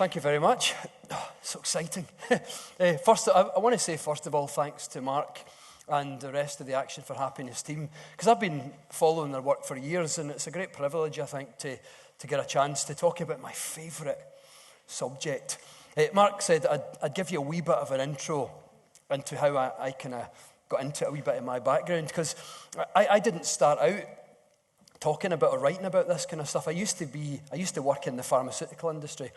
Thank you very much. Oh, so exciting. First, I want to say, first of all, thanks to Mark and the rest of the Action for Happiness team, because I've been following their work for years, and it's a great privilege, I think, to get a chance to talk about my favourite subject. Mark said I'd give you a wee bit of an intro into how I kind of got into it, a wee bit of my background, because I didn't start out talking about or writing about this kind of stuff. I used to work in the pharmaceutical industry.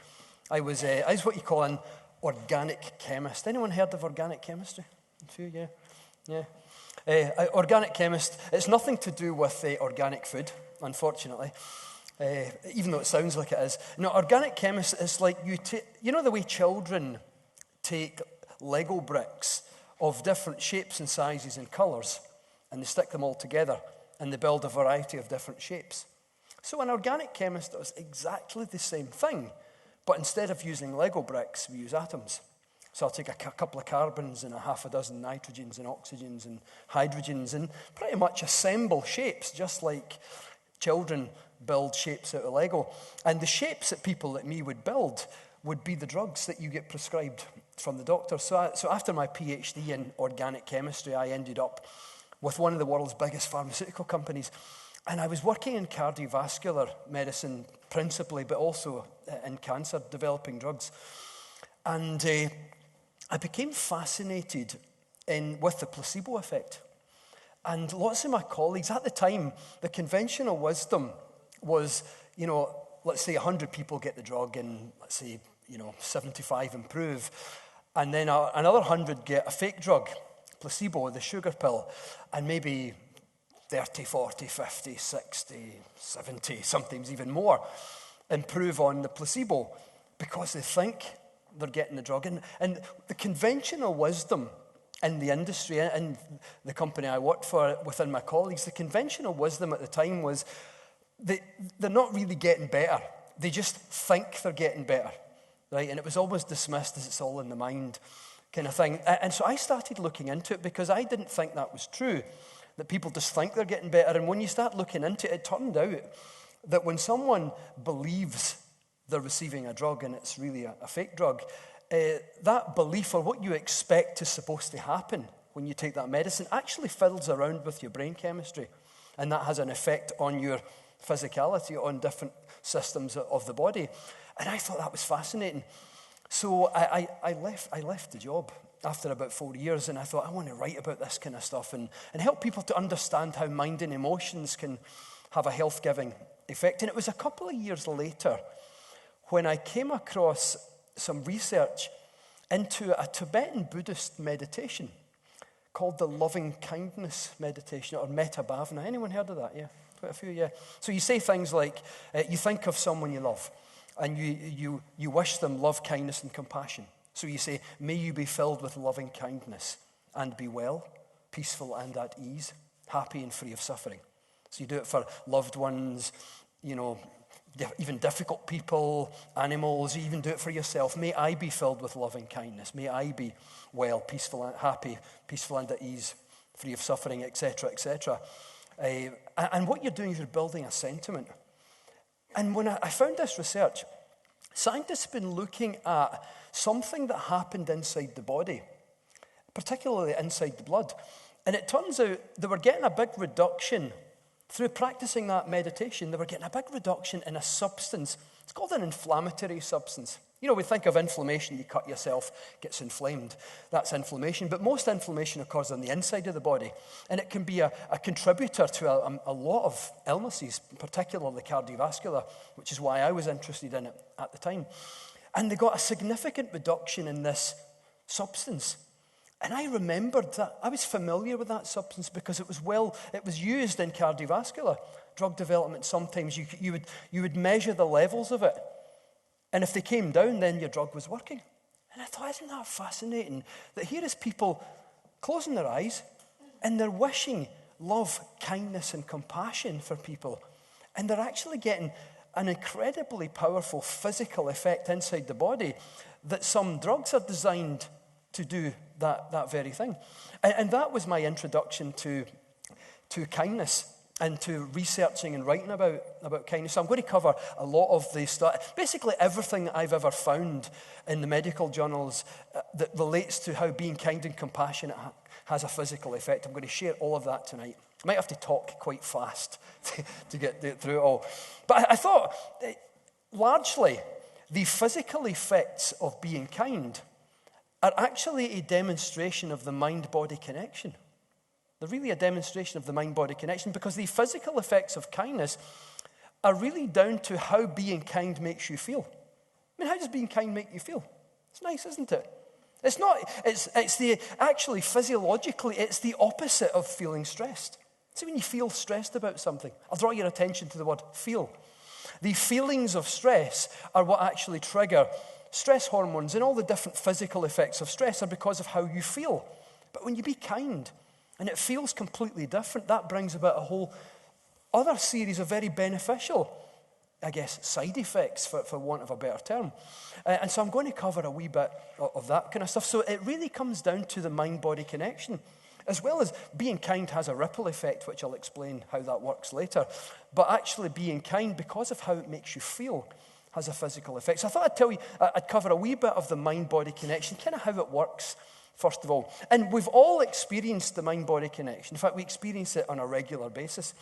I was what you call an organic chemist. Anyone heard of organic chemistry? A few, yeah. Organic chemist, it's nothing to do with organic food, unfortunately, even though it sounds like it is. No, organic chemist is like you know the way children take Lego bricks of different shapes and sizes and colours, and they stick them all together, and they build a variety of different shapes. So an organic chemist does exactly the same thing, but instead of using Lego bricks, we use atoms. So I'll take a couple of carbons and a half a dozen nitrogens and oxygens and hydrogens and pretty much assemble shapes, just like children build shapes out of Lego. And the shapes that people like me would build would be the drugs that you get prescribed from the doctor. So after my PhD in organic chemistry, I ended up with one of the world's biggest pharmaceutical companies. And I was working in cardiovascular medicine principally, but also in cancer, developing drugs. And I became fascinated with the placebo effect. And lots of my colleagues, at the time, the conventional wisdom was, let's say 100 people get the drug and, let's say, 75 improve. And then another 100 get a fake drug, placebo, the sugar pill, and maybe 30, 40, 50, 60, 70, sometimes even more, improve on the placebo because they think they're getting the drug. And the conventional wisdom in the industry, and the company I worked for within my colleagues, the conventional wisdom at the time was they're not really getting better. They just think they're getting better, right? And it was always dismissed as it's all in the mind kind of thing. And so I started looking into it because I didn't think that was true, that people just think they're getting better. And when you start looking into it, it turned out that when someone believes they're receiving a drug and it's really a fake drug, that belief or what you expect is supposed to happen when you take that medicine actually fiddles around with your brain chemistry. And that has an effect on your physicality, on different systems of the body. And I thought that was fascinating. So I left the job after about 4 years, and I thought, I want to write about this kind of stuff and help people to understand how mind and emotions can have a health-giving effect. And it was a couple of years later when I came across some research into a Tibetan Buddhist meditation called the loving kindness meditation, or metta bhavana. Anyone heard of that? Yeah, quite a few, yeah. So you say things like, you think of someone you love, and you wish them love, kindness, and compassion. So you say, may you be filled with loving kindness and be well, peaceful and at ease, happy and free of suffering. So you do it for loved ones, even difficult people, animals. You even do it for yourself. May I be filled with loving kindness. May I be well, peaceful and happy, peaceful and at ease, free of suffering, etc., etc. And what you're doing is you're building a sentiment. And when I found this research, scientists have been looking at something that happened inside the body, particularly inside the blood. And it turns out they were getting a big reduction through practicing that meditation. They were getting a big reduction in a substance. It's called an inflammatory substance. We think of inflammation. You cut yourself, gets inflamed. That's inflammation. But most inflammation occurs on the inside of the body. And it can be a contributor to a lot of illnesses, particularly cardiovascular, which is why I was interested in it at the time. And they got a significant reduction in this substance. And I remembered that. I was familiar with that substance because it was used in cardiovascular drug development. Sometimes you would measure the levels of it. And if they came down, then your drug was working. And I thought, isn't that fascinating? That here is people closing their eyes and they're wishing love, kindness, and compassion for people. And they're actually getting an incredibly powerful physical effect inside the body that some drugs are designed to do that very thing. And that was my introduction to kindness into researching and writing about kindness. So I'm going to cover a lot of the stuff, basically everything that I've ever found in the medical journals that relates to how being kind and compassionate has a physical effect. I'm going to share all of that tonight. I might have to talk quite fast to get through it all. But I thought, largely, the physical effects of being kind are actually a demonstration of the mind-body connection. They're really a demonstration of the mind-body connection because the physical effects of kindness are really down to how being kind makes you feel. I mean, how does being kind make you feel? It's nice, isn't it? Actually, physiologically, it's the opposite of feeling stressed. See, when you feel stressed about something, I'll draw your attention to the word feel. The feelings of stress are what actually trigger stress hormones, and all the different physical effects of stress are because of how you feel. But when you be kind, and it feels completely different, that brings about a whole other series of very beneficial, I guess, side effects, for want of a better term. And so I'm going to cover a wee bit of that kind of stuff. So it really comes down to the mind-body connection, as well as being kind has a ripple effect, which I'll explain how that works later. But actually being kind, because of how it makes you feel, has a physical effect. So I thought I'd cover a wee bit of the mind-body connection, kind of how it works, first of all. And we've all experienced the mind-body connection. In fact, we experience it on a regular basis.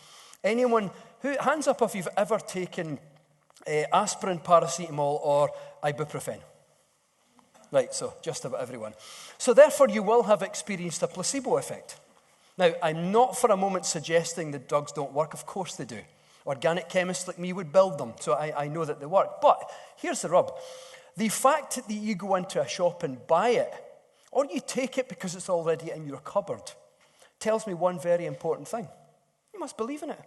Anyone hands up if you've ever taken aspirin, paracetamol, or ibuprofen. Right, so just about everyone. So therefore, you will have experienced a placebo effect. Now, I'm not for a moment suggesting that drugs don't work. Of course they do. Organic chemists like me would build them, so I know that they work. But here's the rub. The fact that you go into a shop and buy it, or you take it because it's already in your cupboard, tells me one very important thing. You must believe in it.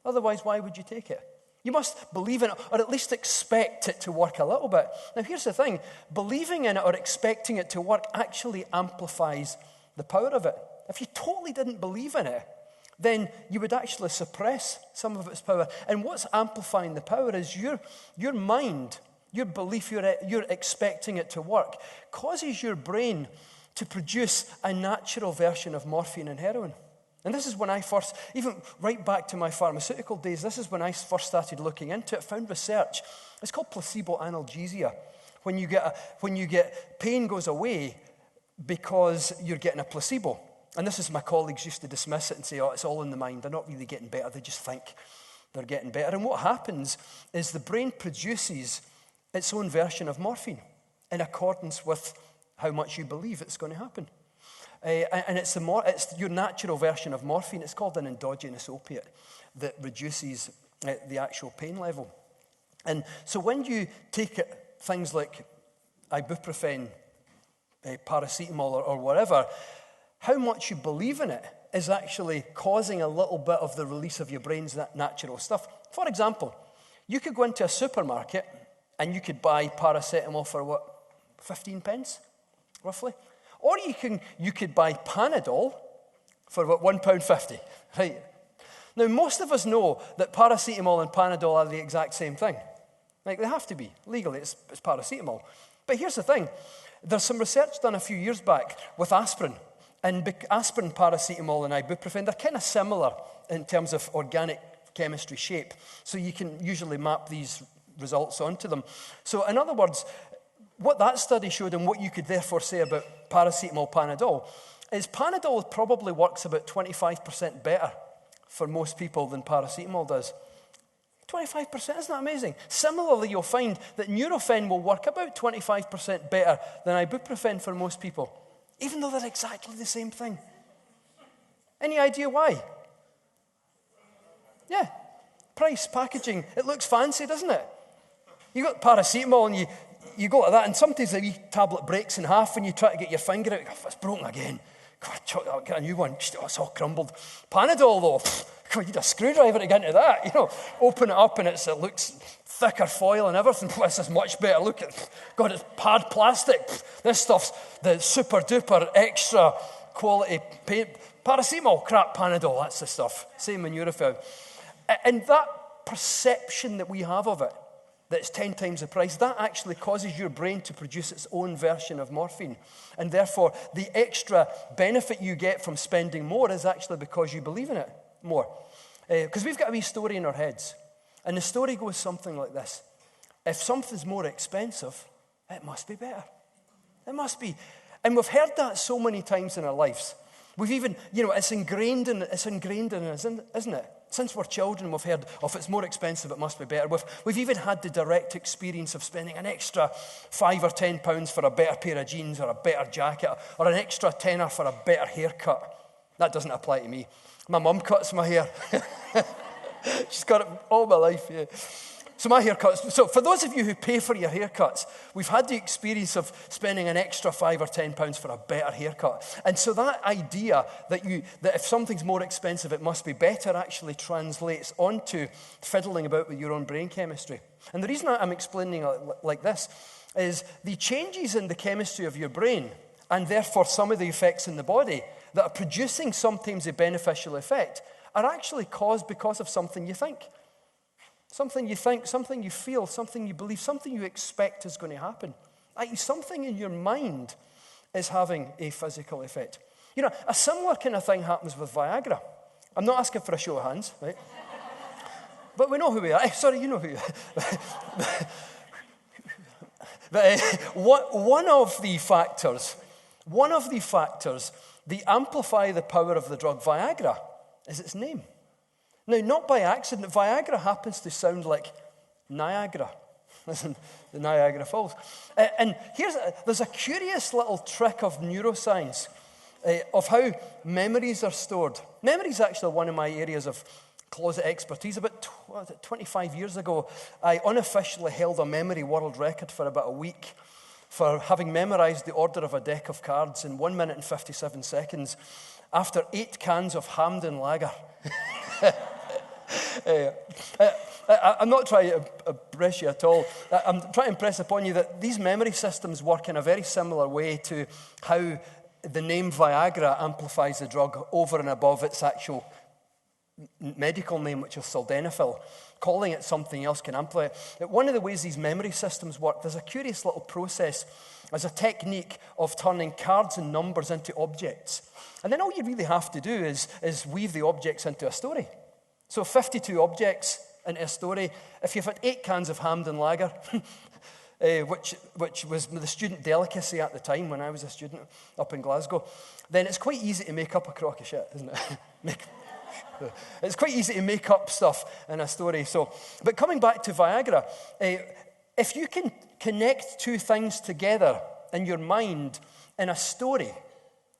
Otherwise, why would you take it? You must believe in it, or at least expect it to work a little bit. Now, here's the thing. Believing in it or expecting it to work actually amplifies the power of it. If you totally didn't believe in it, then you would actually suppress some of its power. And what's amplifying the power is your mind, your belief, you're expecting it to work, causes your brain to produce a natural version of morphine and heroin. And this is when I first, even right back to my pharmaceutical days, this is when I first started looking into it, found research. It's called placebo analgesia. When you get pain goes away because you're getting a placebo. And this is, my colleagues used to dismiss it and say, oh, it's all in the mind. They're not really getting better. They just think they're getting better. And what happens is the brain produces its own version of morphine in accordance with how much you believe it's going to happen. And it's your natural version of morphine. It's called an endogenous opiate that reduces the actual pain level. And so when you take things like ibuprofen, paracetamol, or whatever, how much you believe in it is actually causing a little bit of the release of your brain's natural stuff. For example, you could go into a supermarket and you could buy paracetamol for what, 15 pence, roughly? Or you could buy Panadol for about £1.50, right? Now, most of us know that paracetamol and Panadol are the exact same thing. Like, they have to be. Legally, it's paracetamol. But here's the thing. There's some research done a few years back with aspirin. And aspirin, paracetamol, and ibuprofen, they're kind of similar in terms of organic chemistry shape. So you can usually map these results onto them. So in other words, what that study showed, and what you could therefore say about paracetamol, Panadol, is Panadol probably works about 25% better for most people than paracetamol does. 25%, isn't that amazing? Similarly, you'll find that Nurofen will work about 25% better than ibuprofen for most people, even though they're exactly the same thing. Any idea why? Yeah, price, packaging. It looks fancy, doesn't it? You got paracetamol and you go like that, and sometimes the wee tablet breaks in half when you try to get your finger out. It's broken again. God, I'll get a new one. Oh, it's all crumbled. Panadol, though, God, you need a screwdriver to get into that. Open it up and it looks thicker foil and everything. This is much better. Look at, God, it's hard plastic. This stuff's the super duper extra quality paint. Paracetamol, crap, Panadol, that's the stuff. Same in Nurofen. And that perception that we have of it, that's 10 times the price, that actually causes your brain to produce its own version of morphine. And therefore, the extra benefit you get from spending more is actually because you believe in it more. Because we've got a wee story in our heads. And the story goes something like this. If something's more expensive, it must be better. It must be. And we've heard that so many times in our lives. We've even, it's ingrained in us, isn't it? Since we're children, we've heard, if it's more expensive, it must be better. We've even had the direct experience of spending an extra £5 or £10 for a better pair of jeans or a better jacket or an extra tenner for a better haircut. That doesn't apply to me. My mum cuts my hair. She's got it all my life, yeah. So my haircuts. So for those of you who pay for your haircuts, we've had the experience of spending an extra £5 or £10 for a better haircut. And so that idea that if something's more expensive, it must be better actually translates onto fiddling about with your own brain chemistry. And the reason I'm explaining it like this is the changes in the chemistry of your brain, and therefore some of the effects in the body that are producing sometimes a beneficial effect, are actually caused because of something you think. Something you think, something you feel, something you believe, something you expect is going to happen. Something in your mind is having a physical effect. A similar kind of thing happens with Viagra. I'm not asking for a show of hands, right? But we know who we are. Sorry, you know who you are. But one of the factors that amplify the power of the drug Viagra is its name. Now, not by accident, Viagra happens to sound like Niagara, as in the Niagara Falls. And there's a curious little trick of neuroscience of how memories are stored. Memory is actually one of my areas of closet expertise. About 25 years ago, I unofficially held a memory world record for about a week for having memorized the order of a deck of cards in 1 minute and 57 seconds after 8 cans of Hamden Lager. I'm not trying to impress you at all. I'm trying to impress upon you that these memory systems work in a very similar way to how the name Viagra amplifies the drug over and above its actual medical name, which is sildenafil. Calling it something else can amplify it. One of the ways these memory systems work, there's a curious little process as a technique of turning cards and numbers into objects. And then all you really have to do is weave the objects into a story. So 52 objects into a story. If you've had 8 cans of Hamden Lager, which was the student delicacy at the time when I was a student up in Glasgow, then it's quite easy to make up a crock of shit, isn't it? It's quite easy to make up stuff in a story. But coming back to Viagra, if you can connect 2 things together in your mind in a story,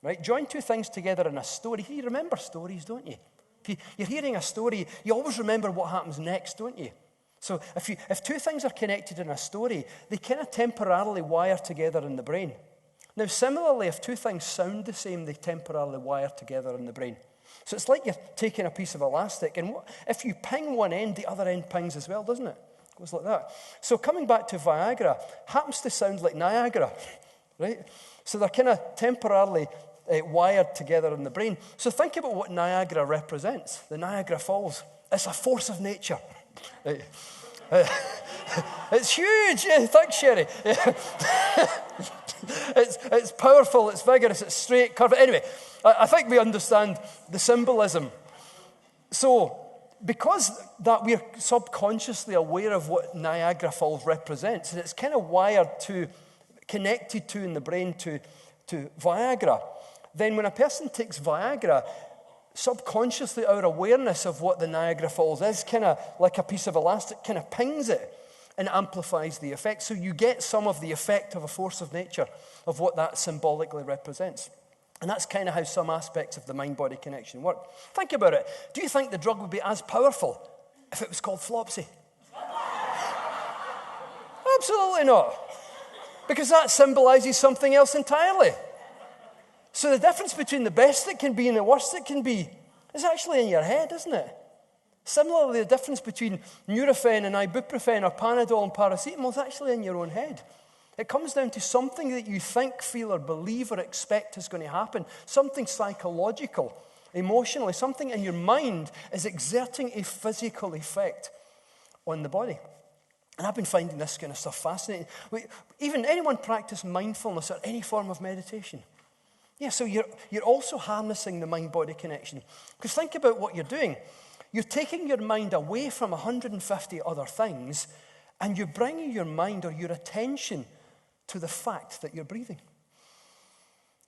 right? Join 2 things together in a story. You remember stories, don't you? If you're hearing a story, you always remember what happens next, don't you? So if 2 things are connected in a story, they kind of temporarily wire together in the brain. Now, similarly, if 2 things sound the same, they temporarily wire together in the brain. So it's like you're taking a piece of elastic, and if you ping one end, the other end pings as well, doesn't it? It goes like that. So coming back to Viagra, happens to sound like Niagara, right? So they're kind of temporarily wired together in the brain. So think about what Niagara represents, the Niagara Falls. It's a force of nature. It's huge. Yeah, thanks, Sherry. Yeah. It's powerful, it's vigorous, it's straight, curved. Anyway, I think we understand the symbolism. So, because that we're subconsciously aware of what Niagara Falls represents, and it's kind of connected to in the brain to Viagra, then when a person takes Viagra, subconsciously our awareness of what the Niagara Falls is, kind of like a piece of elastic, kind of pings it and amplifies the effect. So you get some of the effect of a force of nature, of what that symbolically represents. And that's kind of how some aspects of the mind-body connection work. Think about it. Do you think the drug would be as powerful if it was called Flopsy? Absolutely not. Because that symbolizes something else entirely. So the difference between the best it can be and the worst it can be is actually in your head, isn't it? Similarly, the difference between Nurofen and ibuprofen or Panadol and paracetamol is actually in your own head. It comes down to something that you think, feel, or believe or expect is going to happen. Something psychological, emotionally, something in your mind is exerting a physical effect on the body. And I've been finding this kind of stuff fascinating. Even anyone practice mindfulness or any form of meditation? Yeah, so you're also harnessing the mind-body connection. Because think about what you're doing. You're taking your mind away from 150 other things, and you're bringing your mind or your attention to the fact that you're breathing.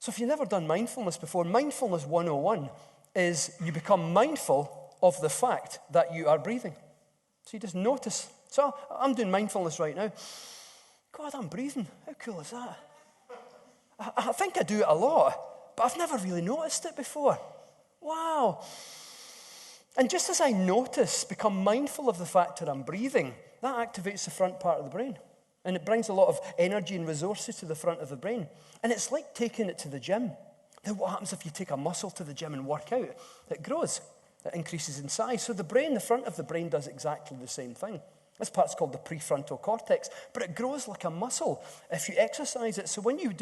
So if you've never done mindfulness before, mindfulness 101 is you become mindful of the fact that you are breathing. So you just notice. So I'm doing mindfulness right now. God, I'm breathing. How cool is that? I think I do it a lot, but I've never really noticed it before. Wow. And just as I notice, become mindful of the fact that I'm breathing, that activates the front part of the brain. And it brings a lot of energy and resources to the front of the brain. And it's like taking it to the gym. Then what happens if you take a muscle to the gym and work out? It grows. It increases in size. So the brain, the front of the brain does exactly the same thing. This part's called the prefrontal cortex. But it grows like a muscle if you exercise it. So when you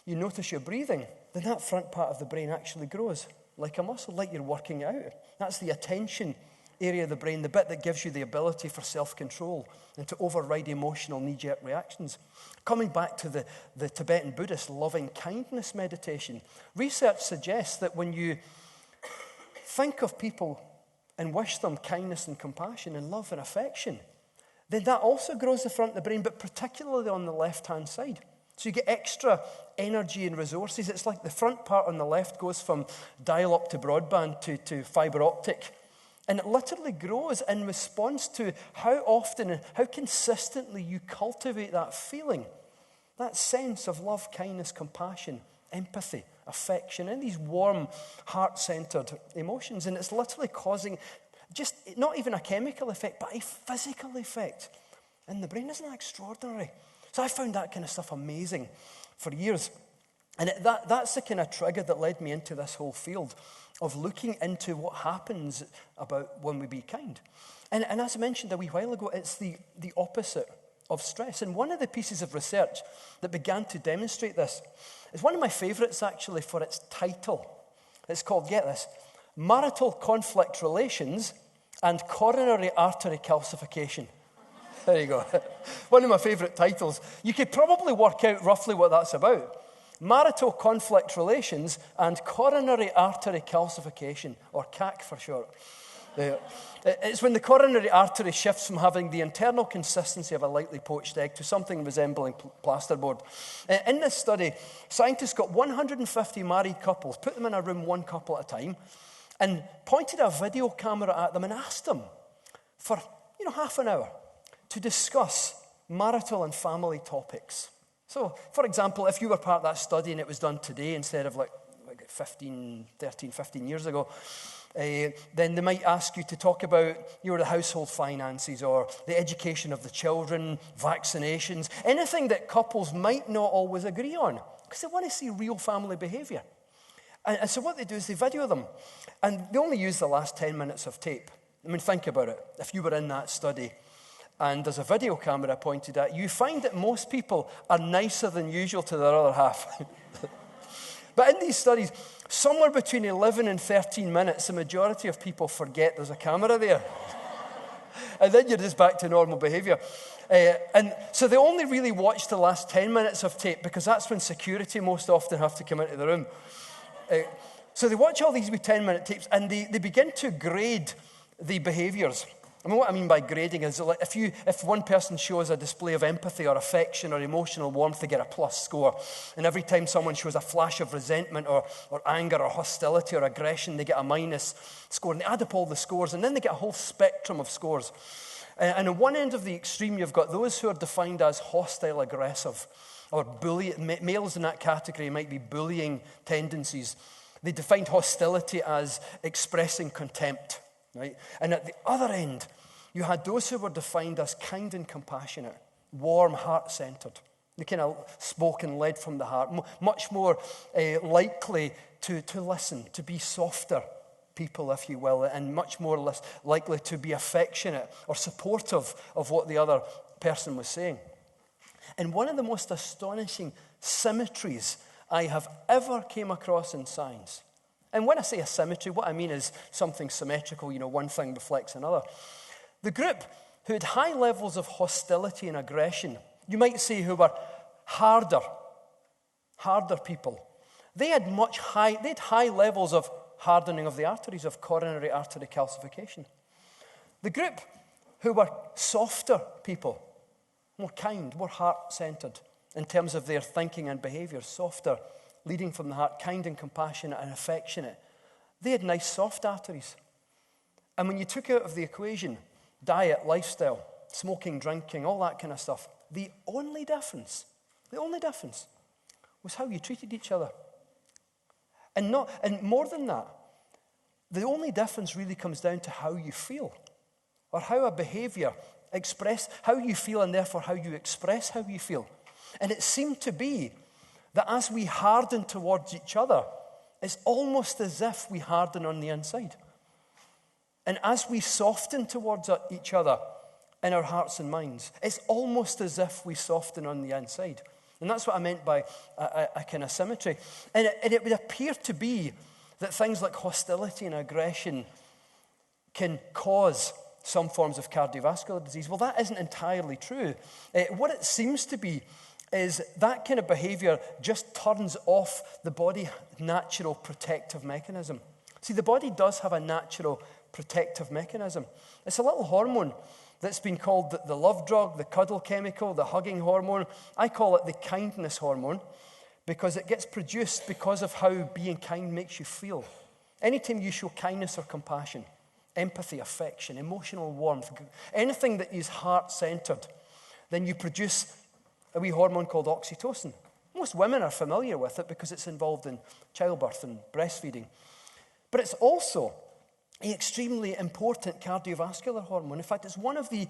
notice you're breathing, then that front part of the brain actually grows like a muscle, like you're working out. That's the attention area of the brain, the bit that gives you the ability for self-control and to override emotional knee-jerk reactions. Coming back to the Tibetan Buddhist loving-kindness meditation, research suggests that when you think of people and wish them kindness and compassion and love and affection, then that also grows the front of the brain, but particularly on the left-hand side. So you get extra energy and resources. It's like the front part on the left goes from dial-up to broadband to fiber optic. And it literally grows in response to how often and how consistently you cultivate that feeling, that sense of love, kindness, compassion, empathy, affection, and these warm, heart-centered emotions. And it's literally causing just not even a chemical effect, but a physical effect in the brain. Isn't that extraordinary? So I found that kind of stuff amazing for years. And that's the kind of trigger that led me into this whole field of looking into what happens about when we be kind. And as I mentioned a wee while ago, it's the opposite of stress. And one of the pieces of research that began to demonstrate this is one of my favorites, actually, for its title. It's called, get this, Marital Conflict Relations and Coronary Artery Calcification. There you go. One of my favorite titles. You could probably work out roughly what that's about. Marital conflict relations and coronary artery calcification, or CAC for short. It's when the coronary artery shifts from having the internal consistency of a lightly poached egg to something resembling plasterboard. In this study, scientists got 150 married couples, put them in a room one couple at a time, and pointed a video camera at them and asked them for half an hour to discuss marital and family topics. So, for example, if you were part of that study and it was done today instead of like 15 years ago, then they might ask you to talk about the household finances or the education of the children, vaccinations, anything that couples might not always agree on, because they want to see real family behavior. And so what they do is they video them, and they only use the last 10 minutes of tape. I mean, think about it. If you were in that study, and there's a video camera pointed at you, you find that most people are nicer than usual to their other half. But in these studies, somewhere between 11 and 13 minutes, the majority of people forget there's a camera there. And then you're just back to normal behavior. And so they only really watch the last 10 minutes of tape, because that's when security most often have to come into the room. So they watch all these wee 10-minute tapes, and they begin to grade the behaviors. I mean, what I mean by grading is like if one person shows a display of empathy or affection or emotional warmth, they get a plus score. And every time someone shows a flash of resentment or anger or hostility or aggression, they get a minus score. And they add up all the scores, and then they get a whole spectrum of scores. And at one end of the extreme, you've got those who are defined as hostile aggressive, or males in that category might be bullying tendencies. They defined hostility as expressing contempt. Right? And at the other end, you had those who were defined as kind and compassionate, warm, heart-centered. They kind of spoke and led from the heart, much more likely to listen, to be softer people, if you will, and much more less likely to be affectionate or supportive of what the other person was saying. And one of the most astonishing symmetries I have ever came across in science. And when I say a symmetry, what I mean is something symmetrical, one thing reflects another. The group who had high levels of hostility and aggression, you might say who were harder people, they had high levels of hardening of the arteries, of coronary artery calcification. The group who were softer people, more kind, more heart-centered in terms of their thinking and behaviour, softer, leading from the heart, kind and compassionate and affectionate, they had nice soft arteries. And when you took out of the equation diet, lifestyle, smoking, drinking, all that kind of stuff, the only difference was how you treated each other. And more than that, the only difference really comes down to how you feel, or how a behaviour express how you feel, and therefore how you express how you feel. And it seemed to be that as we harden towards each other, it's almost as if we harden on the inside. And as we soften towards each other in our hearts and minds, it's almost as if we soften on the inside. And that's what I meant by a kind of symmetry. And it would appear to be that things like hostility and aggression can cause some forms of cardiovascular disease. Well, that isn't entirely true. What it seems to be is that kind of behavior just turns off the body's natural protective mechanism. See, the body does have a natural protective mechanism. It's a little hormone that's been called the love drug, the cuddle chemical, the hugging hormone. I call it the kindness hormone because it gets produced because of how being kind makes you feel. Anytime you show kindness or compassion, empathy, affection, emotional warmth, anything that is heart-centered, then you produce a wee hormone called oxytocin. Most women are familiar with it because it's involved in childbirth and breastfeeding. But it's also an extremely important cardiovascular hormone. In fact, it's one of the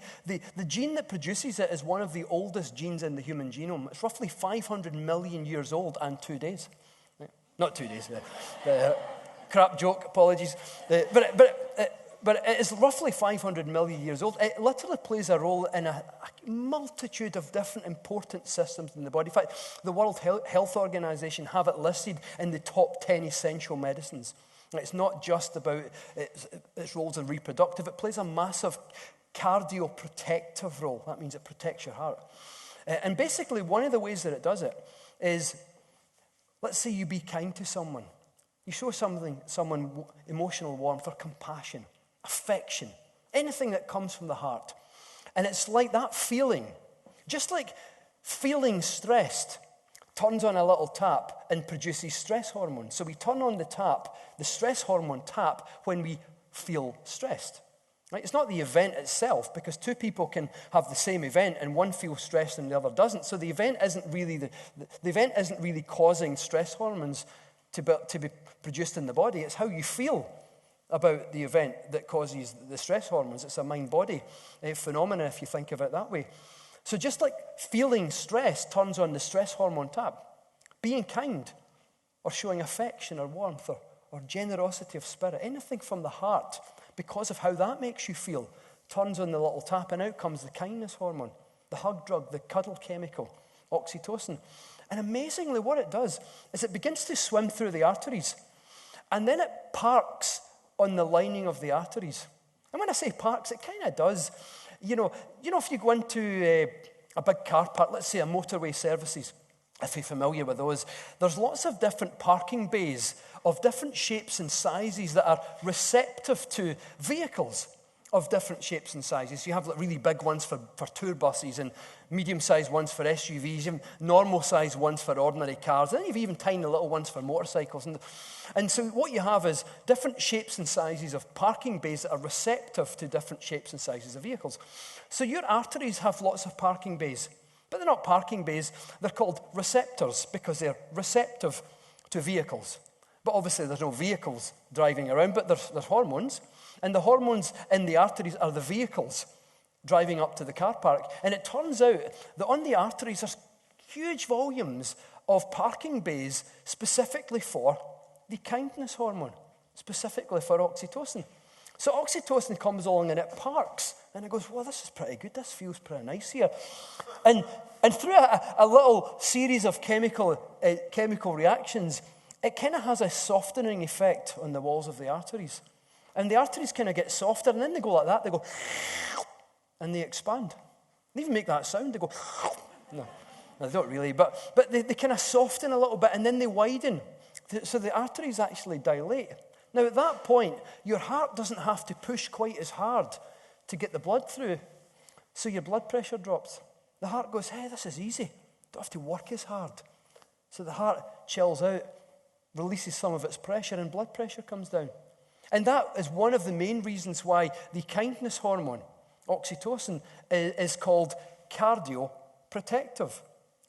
gene that produces it is one of the oldest genes in the human genome. It's roughly 500 million years old and 2 days. Not 2 days. Crap joke, apologies. But it is roughly 500 million years old. It literally plays a role in a multitude of different important systems in the body. In fact, the World Health Organization have it listed in the top 10 essential medicines. It's not just about its roles in reproductive. It plays a massive cardioprotective role. That means it protects your heart. And basically, one of the ways that it does it is, let's say you be kind to someone. You show someone emotional warmth or compassion, affection, anything that comes from the heart. And it's like that feeling, just like feeling stressed turns on a little tap and produces stress hormones. So we turn on the tap, the stress hormone tap, when we feel stressed. Right? It's not the event itself, because two people can have the same event and one feels stressed and the other doesn't. So the event isn't really causing stress hormones to be produced in the body. It's how you feel about the event that causes the stress hormones. It's a mind-body phenomenon if you think of it that way. So just like feeling stress turns on the stress hormone tap, being kind or showing affection or warmth or generosity of spirit, anything from the heart, because of how that makes you feel, turns on the little tap, and out comes the kindness hormone, the hug drug, the cuddle chemical, oxytocin. And amazingly, what it does is it begins to swim through the arteries, and then it parks on the lining of the arteries. And when I say parks, it kind of does. You know, if you go into a big car park, let's say a motorway services, if you're familiar with those, there's lots of different parking bays of different shapes and sizes that are receptive to vehicles of different shapes and sizes. You have like really big ones for tour buses and medium-sized ones for SUVs, even normal-sized ones for ordinary cars, and then you've even tiny little ones for motorcycles. And so what you have is different shapes and sizes of parking bays that are receptive to different shapes and sizes of vehicles. So your arteries have lots of parking bays, but they're not parking bays. They're called receptors because they're receptive to vehicles. But obviously there's no vehicles driving around, but there's hormones. And the hormones in the arteries are the vehicles driving up to the car park. And it turns out that on the arteries there's huge volumes of parking bays specifically for the kindness hormone, specifically for oxytocin. So oxytocin comes along and it parks. And it goes, well, this is pretty good. This feels pretty nice here. And through a little series of chemical reactions, it kind of has a softening effect on the walls of the arteries. And the arteries kind of get softer, and then they go like that. They go, and they expand. They even make that sound. They go, no, they don't really, but they kind of soften a little bit, and then they widen. So the arteries actually dilate. Now, at that point, your heart doesn't have to push quite as hard to get the blood through, so your blood pressure drops. The heart goes, hey, this is easy. Don't have to work as hard. So the heart chills out, releases some of its pressure, and blood pressure comes down. And that is one of the main reasons why the kindness hormone, oxytocin, is called cardioprotective,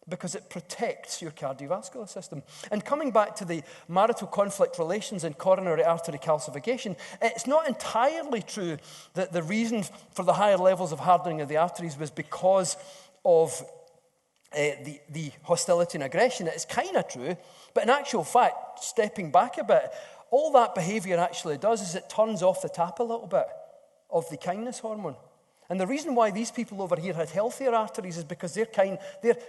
because it protects your cardiovascular system. And coming back to the marital conflict relations and coronary artery calcification, it's not entirely true that the reason for the higher levels of hardening of the arteries was because of the hostility and aggression. It's kind of true, but in actual fact, stepping back a bit, all that behavior actually does is it turns off the tap a little bit of the kindness hormone. And the reason why these people over here had healthier arteries is because their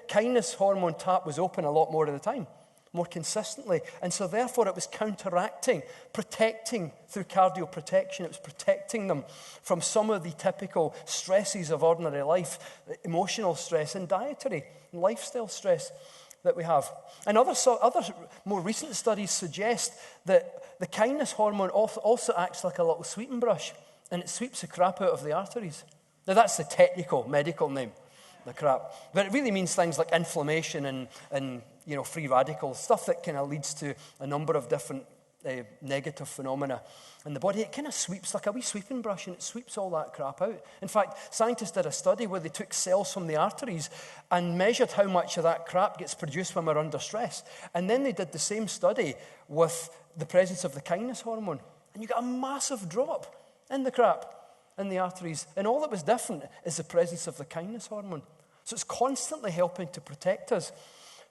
kindness hormone tap was open a lot more of the time, more consistently. And so therefore it was counteracting, protecting through cardioprotection. It was protecting them from some of the typical stresses of ordinary life, emotional stress and dietary and lifestyle stress that we have. And other more recent studies suggest that the kindness hormone also acts like a little sweeping brush, and it sweeps the crap out of the arteries. Now, that's the technical, medical name, the crap. But it really means things like inflammation and free radicals, stuff that kind of leads to a number of different negative phenomena in the body. It kind of sweeps like a wee sweeping brush, and it sweeps all that crap out. In fact, scientists did a study where they took cells from the arteries and measured how much of that crap gets produced when we're under stress. And then they did the same study with the presence of the kindness hormone. And you got a massive drop in the crap in the arteries. And all that was different is the presence of the kindness hormone. So it's constantly helping to protect us.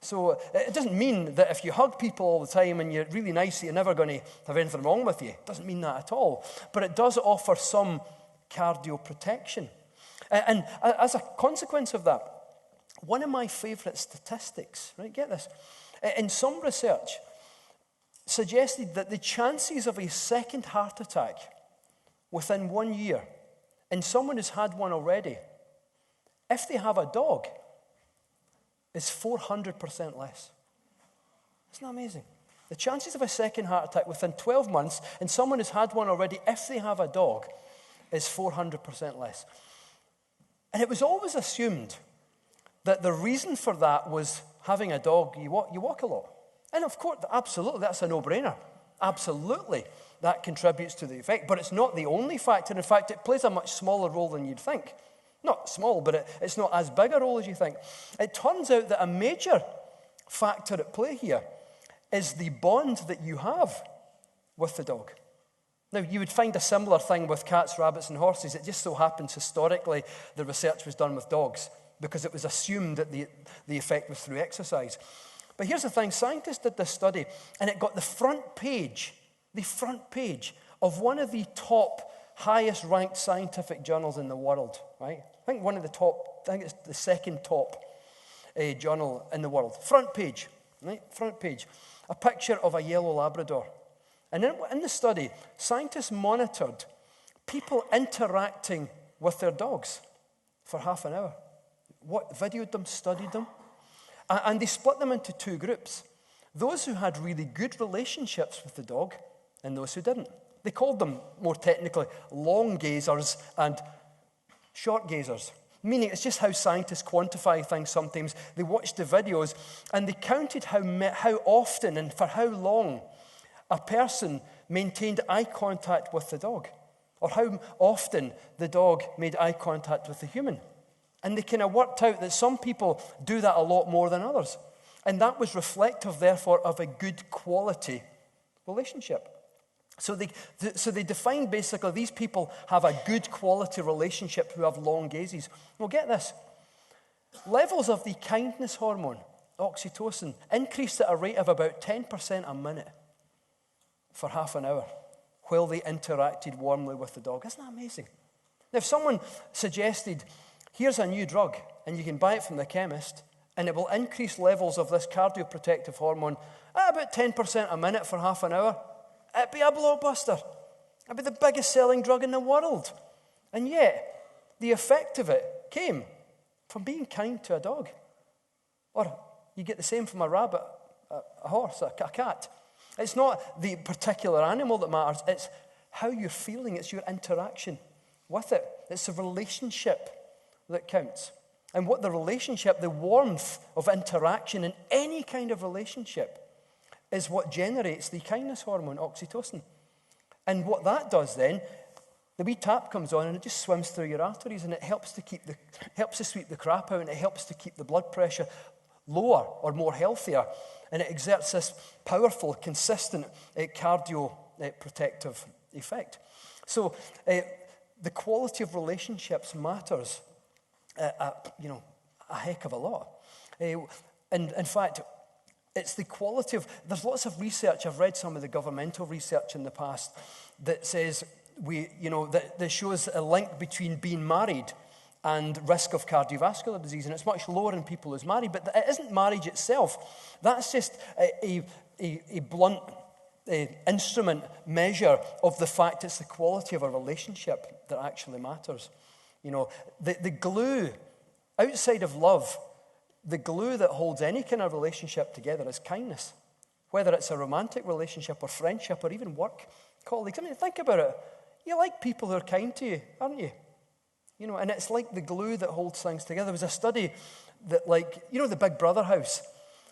So it doesn't mean that if you hug people all the time and you're really nice, that you're never going to have anything wrong with you. It doesn't mean that at all. But it does offer some cardio protection. And as a consequence of that, one of my favorite statistics, right, get this, in some research suggested that the chances of a second heart attack within 1 year in someone who's had one already, if they have a dog, is 400% less. Isn't that amazing? The chances of a second heart attack within 12 months in someone who's had one already, if they have a dog, is 400% less. And it was always assumed that the reason for that was having a dog, you walk a lot. And of course, absolutely, that's a no-brainer. Absolutely, that contributes to the effect. But it's not the only factor. In fact, it plays a much smaller role than you'd think. Not small, but it's not as big a role as you think. It turns out that a major factor at play here is the bond that you have with the dog. Now, you would find a similar thing with cats, rabbits, and horses. It just so happens historically the research was done with dogs because it was assumed that the effect was through exercise. But here's the thing, scientists did this study, and it got the front page of one of the top, highest ranked scientific journals in the world, right? I think it's the second top journal in the world. Front page, right? Front page. A picture of a yellow Labrador. And in the study, scientists monitored people interacting with their dogs for half an hour. Videoed them, studied them. And they split them into two groups. Those who had really good relationships with the dog and those who didn't. They called them, more technically, long gazers and short gazers. Meaning it's just how scientists quantify things sometimes. They watched the videos and they counted how often and for how long a person maintained eye contact with the dog. Or how often the dog made eye contact with the human. And they kind of worked out that some people do that a lot more than others. And that was reflective, therefore, of a good quality relationship. So they defined basically these people have a good quality relationship who have long gazes. Well, get this. Levels of the kindness hormone, oxytocin, increased at a rate of about 10% a minute for half an hour while they interacted warmly with the dog. Isn't that amazing? Now, if someone suggested, here's a new drug, and you can buy it from the chemist, and it will increase levels of this cardioprotective hormone at about 10% a minute for half an hour, it'd be a blockbuster. It'd be the biggest selling drug in the world. And yet, the effect of it came from being kind to a dog. Or you get the same from a rabbit, a horse, a cat. It's not the particular animal that matters. It's how you're feeling. It's your interaction with it. It's the relationship that counts. And what the relationship, the warmth of interaction in any kind of relationship is what generates the kindness hormone, oxytocin. And what that does then, the wee tap comes on and it just swims through your arteries and it helps to sweep the crap out, and it helps to keep the blood pressure lower or more healthier. And it exerts this powerful, consistent cardio protective effect. So the quality of relationships matters a heck of a lot. And in fact, it's the quality of, there's lots of research, I've read some of the governmental research in the past that says that shows a link between being married and risk of cardiovascular disease, and it's much lower in people who's married, but it isn't marriage itself. That's just a blunt instrument measure of the fact it's the quality of a relationship that actually matters. The glue, outside of love, the glue that holds any kind of relationship together is kindness. Whether it's a romantic relationship or friendship or even work colleagues. I mean, think about it. You like people who are kind to you, aren't you? And it's like the glue that holds things together. There was a study that, the Big Brother house.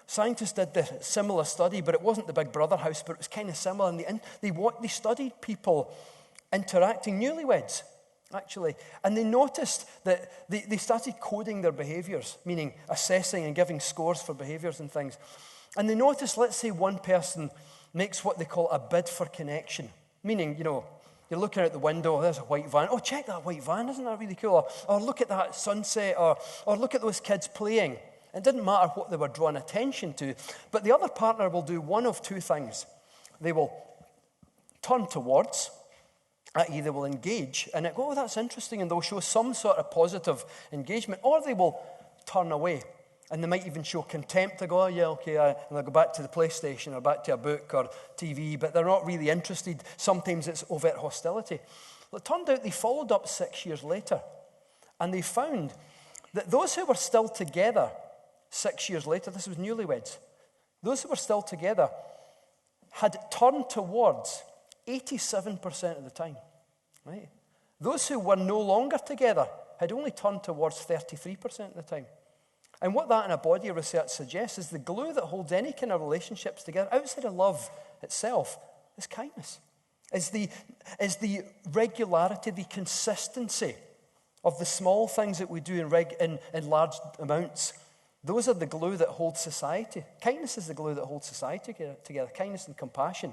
Scientists did the similar study, but it wasn't the Big Brother house, but it was kind of similar. And they studied people interacting, newlyweds, actually. And they noticed that they started coding their behaviors, meaning assessing and giving scores for behaviors and things. And they noticed, let's say one person makes what they call a bid for connection, meaning, you're looking out the window, there's a white van. Oh, check that white van, isn't that really cool? Or look at that sunset, or look at those kids playing. It didn't matter what they were drawing attention to, but the other partner will do one of two things. They will turn towards, i.e. they will engage, and go, oh, that's interesting, and they'll show some sort of positive engagement, or they will turn away. And they might even show contempt. They go, oh, yeah, okay, and they'll go back to the PlayStation or back to a book or TV, but they're not really interested. Sometimes it's overt hostility. Well, it turned out they followed up 6 years later, and they found that those who were still together 6 years later, this was newlyweds, those who were still together had turned towards 87% of the time, right? Those who were no longer together had only turned towards 33% of the time. And what that in a body of research suggests is the glue that holds any kind of relationships together, outside of love itself, is kindness. Is the regularity, the consistency of the small things that we do in large amounts. Those are the glue that holds society. Kindness is the glue that holds society together. Kindness and compassion.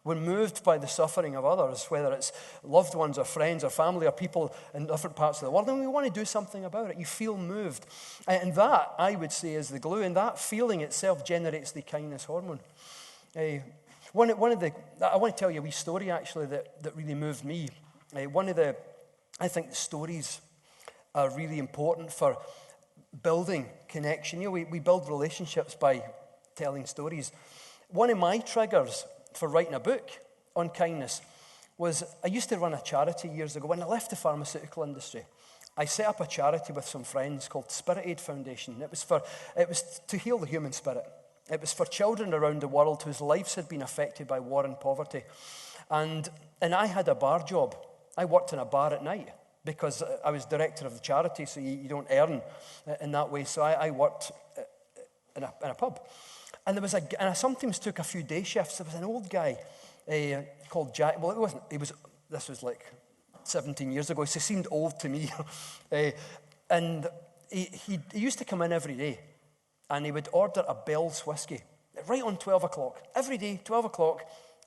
When moved by the suffering of others, whether it's loved ones or friends or family or people in different parts of the world, and we want to do something about it. You feel moved. And that, I would say, is the glue. And that feeling itself generates the kindness hormone. I want to tell you a wee story, actually, that really moved me. I think the stories are really important for building connection. We build relationships by telling stories. One of my triggers for writing a book on kindness was, I used to run a charity years ago. When I left the pharmaceutical industry, I set up a charity with some friends called Spirit Aid Foundation. It was to heal the human spirit. It was for children around the world whose lives had been affected by war and poverty. And I had a bar job. I worked in a bar at night because I was director of the charity, so you don't earn in that way. So I worked in a pub. And I sometimes took a few day shifts. There was an old guy called Jack. Well, it wasn't. This was like 17 years ago, so he seemed old to me. And he used to come in every day, and he would order a Bell's whiskey, right on 12 o'clock. Every day, 12 o'clock,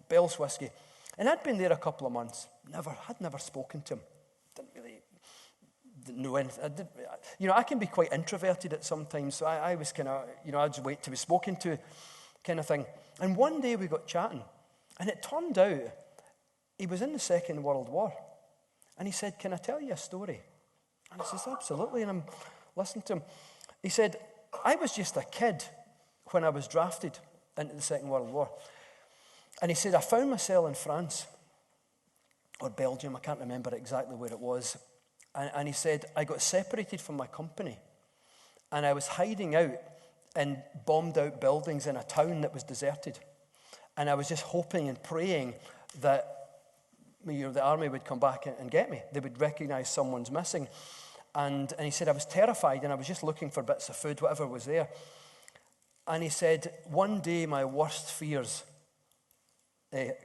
Bell's whiskey. And I'd been there a couple of months. Had never spoken to him. Didn't know anything. I can be quite introverted at sometimes, so I was kind of, I'd just wait to be spoken to kind of thing. And one day we got chatting, and it turned out he was in the Second World War. And he said, can I tell you a story? And I says, absolutely. And I'm listening to him. He said, I was just a kid when I was drafted into the Second World War. And he said, I found myself in France or Belgium, I can't remember exactly where it was. And he said, I got separated from my company, and I was hiding out in bombed out buildings in a town that was deserted. And I was just hoping and praying that the army would come back and get me. They would recognize someone's missing. And he said, I was terrified and I was just looking for bits of food, whatever was there. And he said, one day my worst fears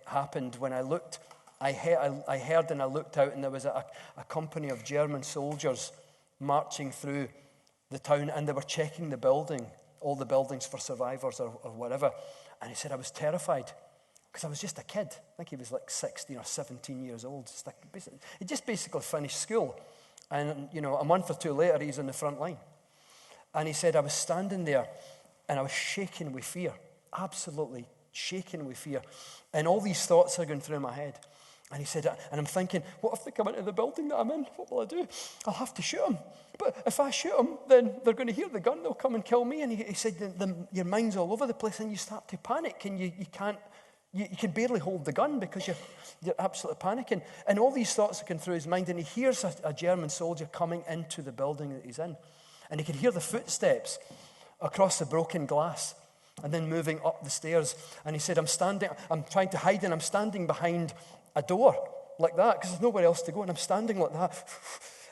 happened when I looked. I heard and I looked out, and there was a company of German soldiers marching through the town, and they were checking the building, all the buildings for survivors or whatever. And he said, I was terrified because I was just a kid. I think he was like 16 or 17 years old. He just basically finished school. And, a month or two later, he's in the front line. And he said, I was standing there and I was shaking with fear, absolutely shaking with fear. And all these thoughts are going through my head. And he said, and I'm thinking, what if they come into the building that I'm in? What will I do? I'll have to shoot them. But if I shoot them, then they're going to hear the gun. They'll come and kill me. And he said, your mind's all over the place and you start to panic. And you can barely hold the gun because you're absolutely panicking. And all these thoughts are going through his mind. And he hears a German soldier coming into the building that he's in. And he can hear the footsteps across the broken glass and then moving up the stairs. And he said, I'm trying to hide, and I'm standing behind a door like that because there's nowhere else to go, and I'm standing like that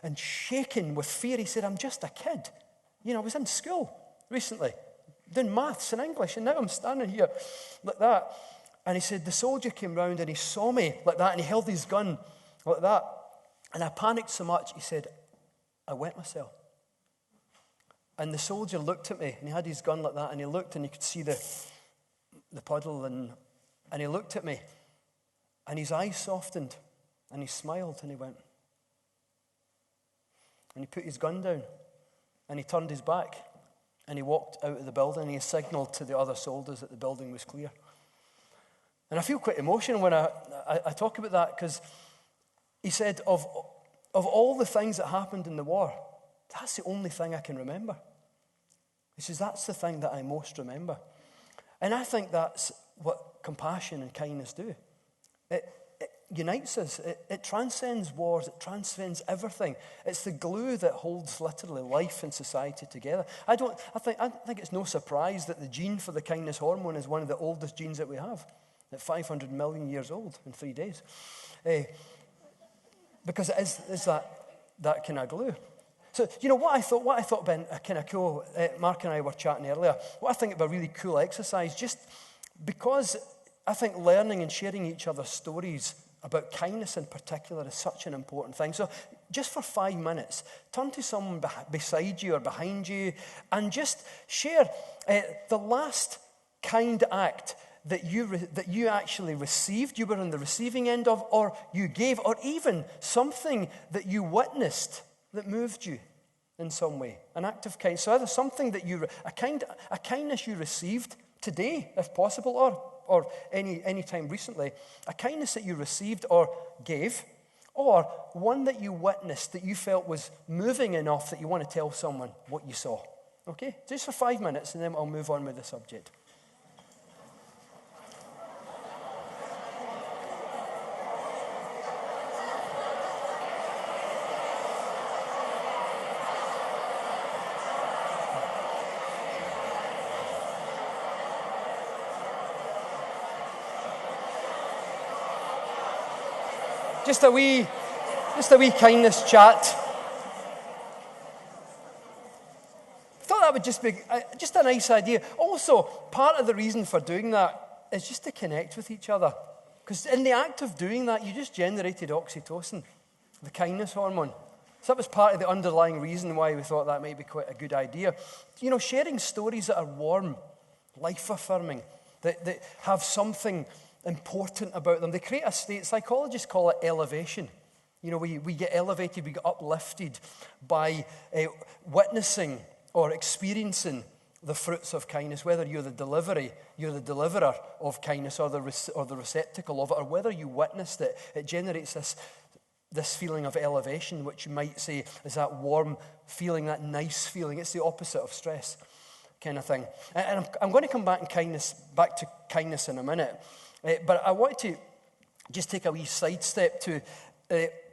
and shaking with fear. He said, I'm just a kid. I was in school recently doing maths and English, and now I'm standing here like that. And he said, the soldier came round and he saw me like that, and he held his gun like that, and I panicked so much, he said, I wet myself. And the soldier looked at me, and he had his gun like that, and he looked, and you could see the puddle, and he looked at me. And his eyes softened, and he smiled, and he went. And he put his gun down, and he turned his back, and he walked out of the building, and he signaled to the other soldiers that the building was clear. And I feel quite emotional when I talk about that, because he said, of all the things that happened in the war, that's the only thing I can remember. He says, that's the thing that I most remember. And I think that's what compassion and kindness do. It unites us. It transcends wars. It transcends everything. It's the glue that holds literally life and society together. I think it's no surprise that the gene for the kindness hormone is one of the oldest genes that we have, at 500 million years old in 3 days, because it is that kind of glue. So, what I thought been kind of cool, Mark and I were chatting earlier, what I think of a really cool exercise, just because I think learning and sharing each other's stories about kindness in particular is such an important thing. So just for 5 minutes, turn to someone beside you or behind you and just share the last kind act that you actually received, you were on the receiving end of, or you gave, or even something that you witnessed that moved you in some way. An act of kindness. So either something that a kindness you received today, if possible, or any time recently, a kindness that you received or gave, or one that you witnessed that you felt was moving enough that you want to tell someone what you saw. Okay? Just for 5 minutes, and then I'll move on with the subject. Just a wee kindness chat. Thought that would just be just a nice idea. Also, part of the reason for doing that is just to connect with each other. Because in the act of doing that, you just generated oxytocin, the kindness hormone. So that was part of the underlying reason why we thought that might be quite a good idea. Sharing stories that are warm, life-affirming, that have something important about them. They create a state, psychologists call it elevation. We get elevated, we get uplifted by witnessing or experiencing the fruits of kindness, whether you're the deliverer of kindness or the receptacle of it, or whether you witnessed it. It generates this feeling of elevation, which you might say is that warm feeling, that nice feeling. It's the opposite of stress kind of thing. And I'm going to come back to kindness in a minute. But I want to just take a wee sidestep to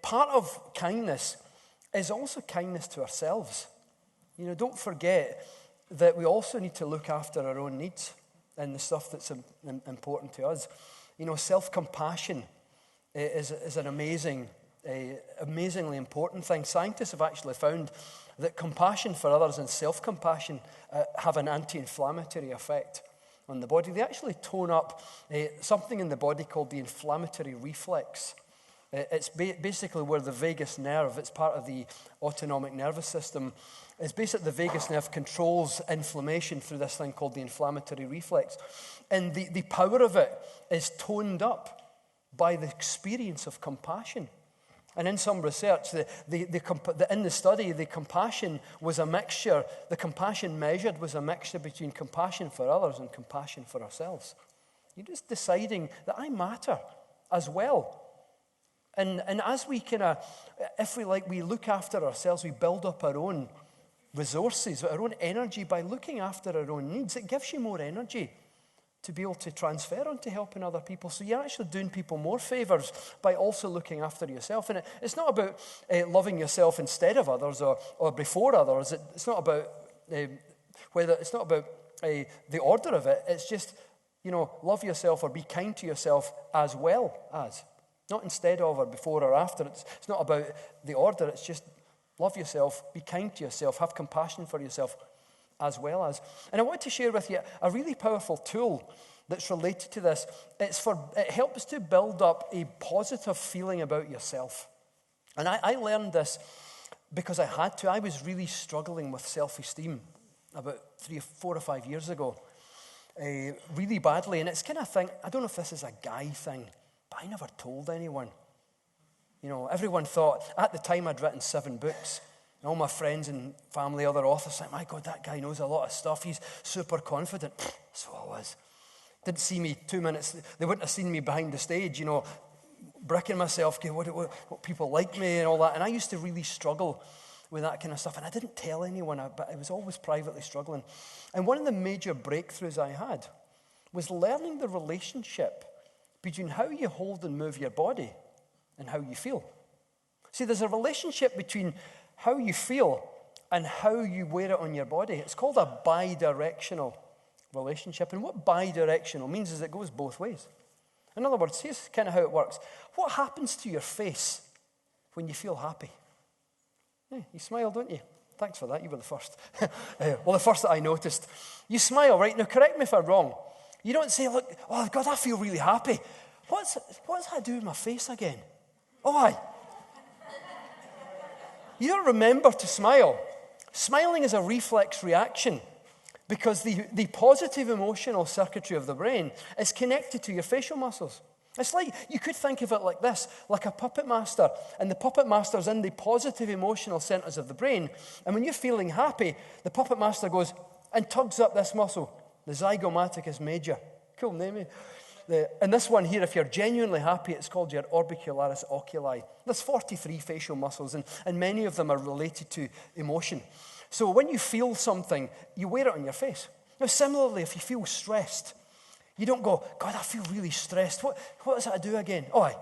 part of kindness is also kindness to ourselves. Don't forget that we also need to look after our own needs. and the stuff that's important to us. You know, self-compassion is an amazingly important thing. Scientists have actually found that compassion for others and self-compassion have an anti-inflammatory effect on the body. They actually tone up something in the body called the inflammatory reflex. It's basically where the vagus nerve, it's part of the autonomic nervous system, it's basically the vagus nerve controls inflammation through this thing called the inflammatory reflex. And the power of it is toned up by the experience of compassion. And in some research, in the study, the compassion was a mixture, the compassion measured was a mixture between compassion for others and compassion for ourselves. You're just deciding that I matter as well. And as we if we look after ourselves, we build up our own resources, our own energy by looking after our own needs. It gives you more energy to be able to transfer onto helping other people. So you're actually doing people more favors by also looking after yourself. And it's not about loving yourself instead of others or before others. It's not about the order of it. It's just, love yourself or be kind to yourself as well as. Not instead of or before or after. It's not about the order. It's just love yourself, be kind to yourself, have compassion for yourself as well as. And I want to share with you a really powerful tool that's related to this. It helps to build up a positive feeling about yourself. And I learned this because I had to. I was really struggling with self-esteem about 3 or 4 or 5 years ago, really badly. And it's kind of thing, I don't know if this is a guy thing, but I never told anyone. Everyone thought, at the time I'd written 7 books. And all my friends and family, other authors, said, my God, that guy knows a lot of stuff. He's super confident. So I was. Didn't see me 2 minutes. They wouldn't have seen me behind the stage, bricking myself, what people like me and all that. And I used to really struggle with that kind of stuff. And I didn't tell anyone, but I was always privately struggling. And one of the major breakthroughs I had was learning the relationship between how you hold and move your body and how you feel. See, there's a relationship between how you feel and how you wear it on your body. It's called a bidirectional relationship. And what bidirectional means is it goes both ways. In other words, here's kind of how it works. What happens to your face when you feel happy? Yeah, you smile, don't you? Thanks for that. You were the first. The first that I noticed. You smile, right? Now, correct me if I'm wrong. You don't say, look, oh, God, I feel really happy. What's that do with my face again? Oh, aye. You don't remember to smile. Smiling is a reflex reaction because the positive emotional circuitry of the brain is connected to your facial muscles. It's like, you could think of it like this, like a puppet master, and the puppet master's in the positive emotional centers of the brain, and when you're feeling happy, the puppet master goes and tugs up this muscle, the zygomaticus major. Cool name, eh? And this one here, if you're genuinely happy, it's called your orbicularis oculi. There's 43 facial muscles, and many of them are related to emotion. So when you feel something, you wear it on your face. Now, similarly, if you feel stressed, you don't go, God, I feel really stressed. What does that do again? Oh, aye.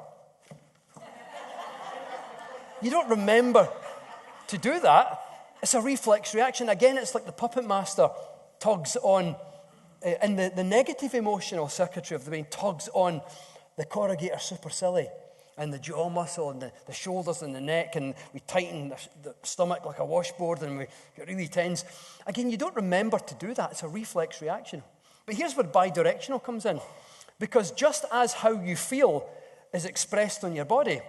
You don't remember to do that. It's a reflex reaction. Again, it's like the puppet master tugs on, and the negative emotional circuitry of the brain tugs on the corrugator supercilii and the jaw muscle and the shoulders and the neck, and we tighten the stomach like a washboard and we get really tense. Again, you don't remember to do that. It's a reflex reaction. But here's where bidirectional comes in. Because just as how you feel is expressed on your body,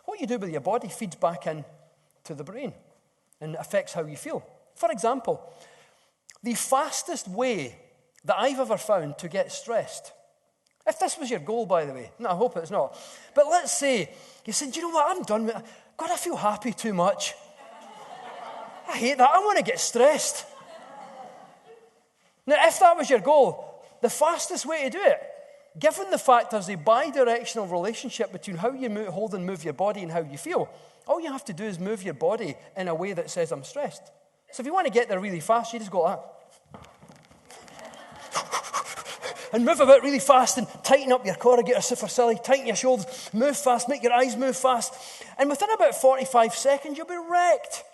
what you do with your body feeds back in to the brain and affects how you feel. For example, the fastest way that I've ever found to get stressed, if this was your goal, by the way, no, I hope it's not, but let's say you said, you know what, I'm done with it. God, I feel happy too much. I hate that. I want to get stressed. Now, if that was your goal, the fastest way to do it, given the fact there's a bidirectional relationship between how you hold and move your body and how you feel, all you have to do is move your body in a way that says, I'm stressed. So if you want to get there really fast, you just go like that. And move a bit really fast and tighten up your corrugator supercilii, tighten your shoulders, move fast, make your eyes move fast. And within about 45 seconds, you'll be wrecked.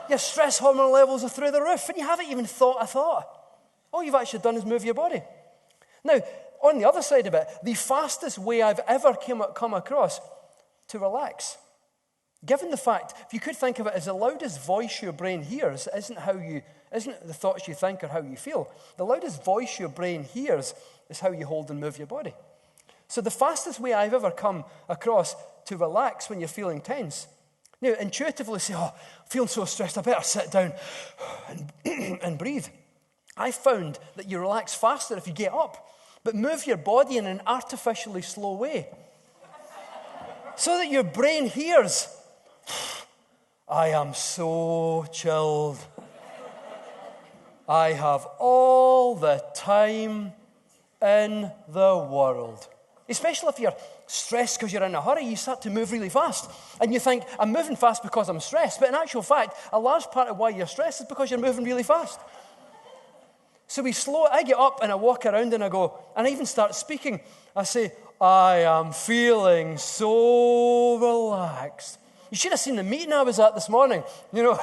Your stress hormone levels are through the roof, and you haven't even thought a thought. All you've actually done is move your body. Now, on the other side of it, the fastest way I've ever come across to relax, given the fact, if you could think of it as the loudest voice your brain hears, isn't the thoughts you think or how you feel. The loudest voice your brain hears is how you hold and move your body. So the fastest way I've ever come across to relax when you're feeling tense, now intuitively say, oh, I'm feeling so stressed, I better sit down and breathe. I found that you relax faster if you get up, but move your body in an artificially slow way so that your brain hears, I am so chilled. I have all the time in the world. Especially if you're stressed because you're in a hurry, you start to move really fast. And you think, I'm moving fast because I'm stressed. But in actual fact, a large part of why you're stressed is because you're moving really fast. So I get up and I walk around and I go, and I even start speaking. I say, I am feeling so relaxed. You should have seen the meeting I was at this morning. No.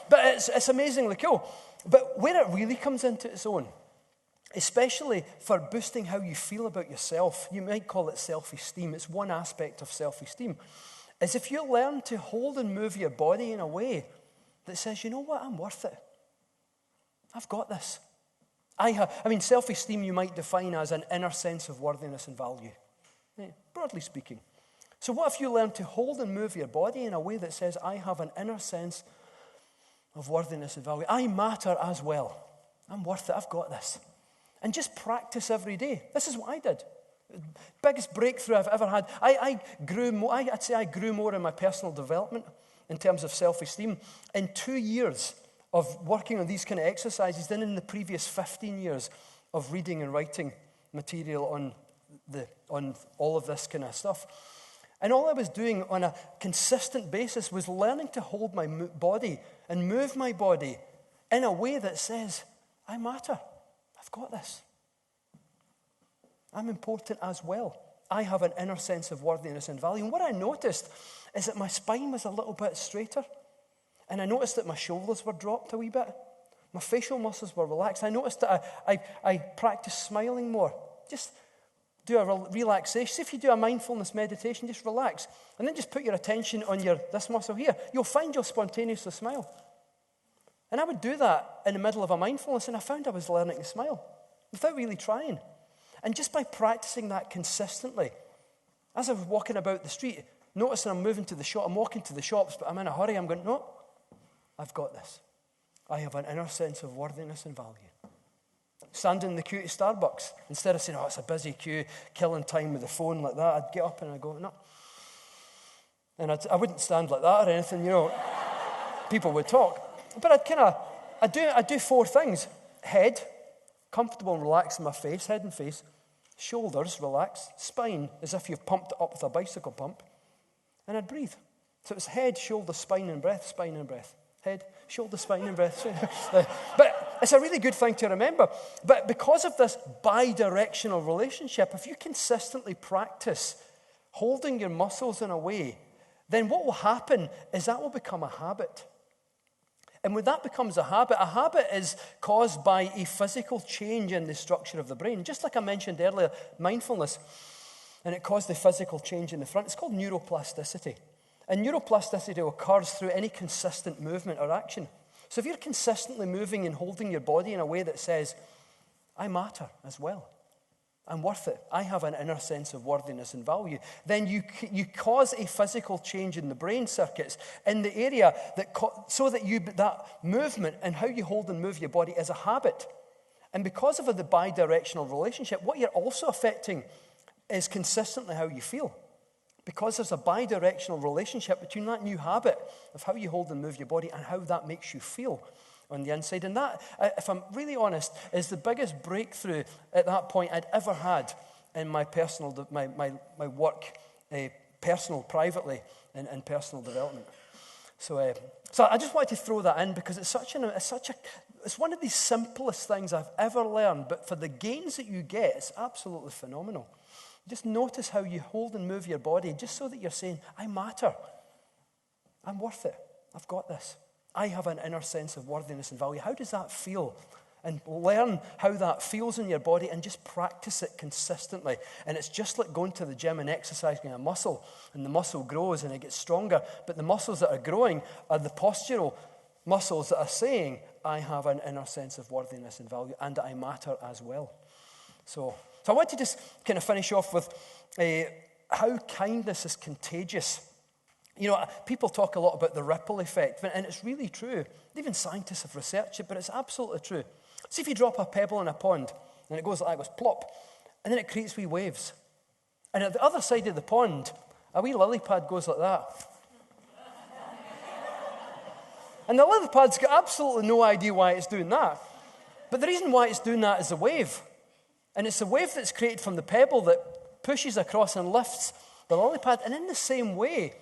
But it's amazingly cool. But where it really comes into its own, especially for boosting how you feel about yourself, you might call it self-esteem. It's one aspect of self-esteem. Is if you learn to hold and move your body in a way that says, you know what, I'm worth it. I've got this. Self-esteem you might define as an inner sense of worthiness and value, broadly speaking. So what if you learn to hold and move your body in a way that says, I have an inner sense of worthiness and value. I matter as well. I'm worth it. I've got this. And just practice every day. This is what I did. Biggest breakthrough I've ever had. I'd say I grew more in my personal development in terms of self-esteem in 2 years of working on these kind of exercises than in the previous 15 years of reading and writing material on all of this kind of stuff. And all I was doing on a consistent basis was learning to hold my body and move my body in a way that says, I matter. I've got this. I'm important as well. I have an inner sense of worthiness and value. And what I noticed is that my spine was a little bit straighter. And I noticed that my shoulders were dropped a wee bit. My facial muscles were relaxed. I noticed that I practiced smiling more. Just do a relaxation. See if you do a mindfulness meditation, just relax. And then just put your attention on this muscle here. You'll find you'll spontaneously smile. And I would do that in the middle of a mindfulness, and I found I was learning to smile without really trying. And just by practicing that consistently, as I was walking about the street, noticing I'm moving to the shop, I'm walking to the shops, but I'm in a hurry, I'm going, no, I've got this. I have an inner sense of worthiness and value. Standing in the queue to Starbucks, instead of saying, oh, it's a busy queue, killing time with the phone like that, I'd get up and I'd go, no. And I wouldn't stand like that or anything, people would talk. But I'd do 4 things. Head, comfortable and relaxed in my face, head and face. Shoulders, relaxed. Spine, as if you've pumped it up with a bicycle pump. And I'd breathe. So it's head, shoulder, spine and breath, spine and breath. Head, shoulder, spine and breath. But it's a really good thing to remember. But because of this bidirectional relationship, if you consistently practice holding your muscles in a way, then what will happen is that will become a habit. And when that becomes a habit is caused by a physical change in the structure of the brain. Just like I mentioned earlier, mindfulness, and it caused the physical change in the front. It's called neuroplasticity. And neuroplasticity occurs through any consistent movement or action. So if you're consistently moving and holding your body in a way that says, I matter as well. I'm worth it. I have an inner sense of worthiness and value. Then you cause a physical change in the brain circuits in the area so that that movement and how you hold and move your body is a habit. And because of the bidirectional relationship, what you're also affecting is consistently how you feel. Because there's a bidirectional relationship between that new habit of how you hold and move your body and how that makes you feel on the inside. And that, if I'm really honest, is the biggest breakthrough at that point I'd ever had in my personal, my work, personal, privately, and personal development. So I just wanted to throw that in because it's one of the simplest things I've ever learned, but for the gains that you get, it's absolutely phenomenal. Just notice how you hold and move your body just so that you're saying, I matter. I'm worth it. I've got this. I have an inner sense of worthiness and value. How does that feel and learn how that feels in your body and just practice it consistently. And it's just like going to the gym and exercising a muscle, and the muscle grows and it gets stronger. But the muscles that are growing are the postural muscles that are saying, I have an inner sense of worthiness and value, and I matter as well. So I want to just kind of finish off with how kindness is contagious. You know, people talk a lot about the ripple effect, and it's really true. Even scientists have researched it, but it's absolutely true. See if you drop a pebble in a pond, and it goes like that, it goes plop, and then it creates wee waves. And at the other side of the pond, a wee lily pad goes like that. And the lily pad's got absolutely no idea why it's doing that. But the reason why it's doing that is a wave. And it's a wave that's created from the pebble that pushes across and lifts the lily pad. And in the same way,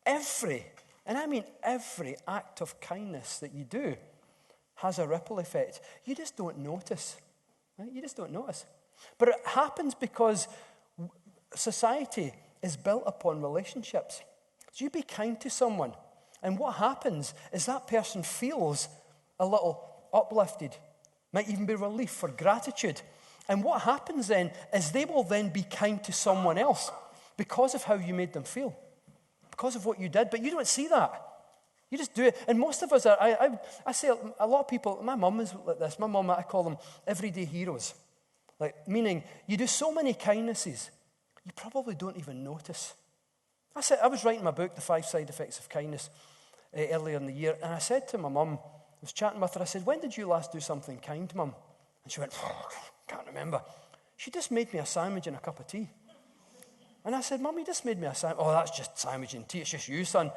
every act of kindness that you do has a ripple effect. You just don't notice. Right? You just don't notice. But it happens because society is built upon relationships. So you be kind to someone, and what happens is that person feels a little uplifted, might even be relief or gratitude. And what happens then is they will then be kind to someone else because of how you made them feel, because of what you did. But you don't see that. You just do it. And most of us are, I say a lot of people, my mum is like this. My mum, I call them everyday heroes. Like, meaning you do so many kindnesses, you probably don't even notice. I was writing my book, The 5 Side Effects of Kindness, earlier in the year. And I said to my mum, I was chatting with her, I said, when did you last do something kind, Mum? And she went, can't remember. She just made me a sandwich and a cup of tea. And I said, Mum, you just made me a sandwich. Oh, that's just sandwich and tea. It's just you, son.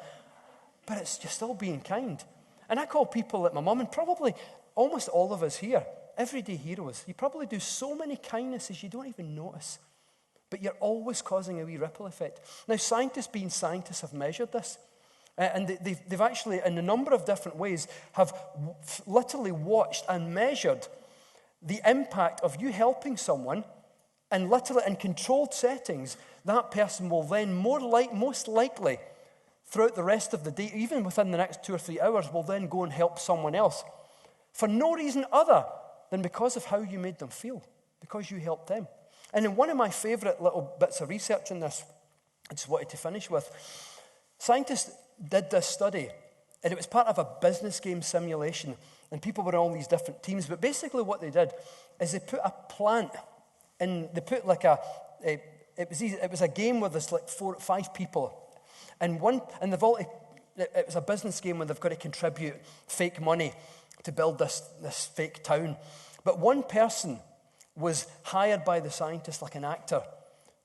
But it's just still being kind. And I call people like my mum, and probably almost all of us here, everyday heroes. You probably do so many kindnesses you don't even notice. But you're always causing a wee ripple effect. Now, scientists, being scientists, have measured this. And they've actually, in a number of different ways, have literally watched and measured the impact of you helping someone, and literally in controlled settings, that person will then most likely, throughout the rest of the day, even within the next 2 or 3 hours, will then go and help someone else for no reason other than because of how you made them feel, because you helped them. And in one of my favourite little bits of research on this, I just wanted to finish with, scientists did this study, and it was part of a business game simulation, and people were on all these different teams. But basically what they did is they put a plant in, they put like it was a game where there's like 4 or 5 people, and it was a business game where they've got to contribute fake money to build this fake town. But one person was hired by the scientist, like an actor,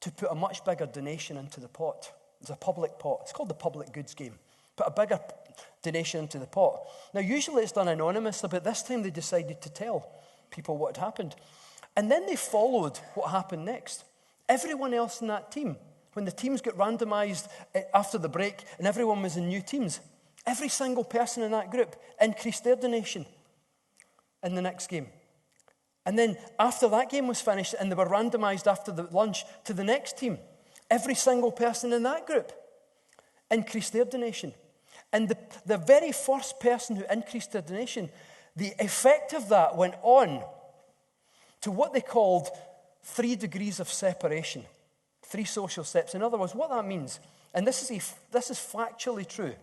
to put a much bigger donation into the pot. It's a public pot. It's called the public goods game. Put a bigger donation into the pot. Now, usually it's done anonymously, but this time they decided to tell people what had happened. And then they followed what happened next. Everyone else in that team, when the teams got randomized after the break and everyone was in new teams, every single person in that group increased their donation in the next game. And then after that game was finished and they were randomized after the lunch to the next team, every single person in that group increased their donation. And the very first person who increased their donation, the effect of that went on to what they called 3 degrees of separation, 3 social steps. In other words, what that means, and this is factually true,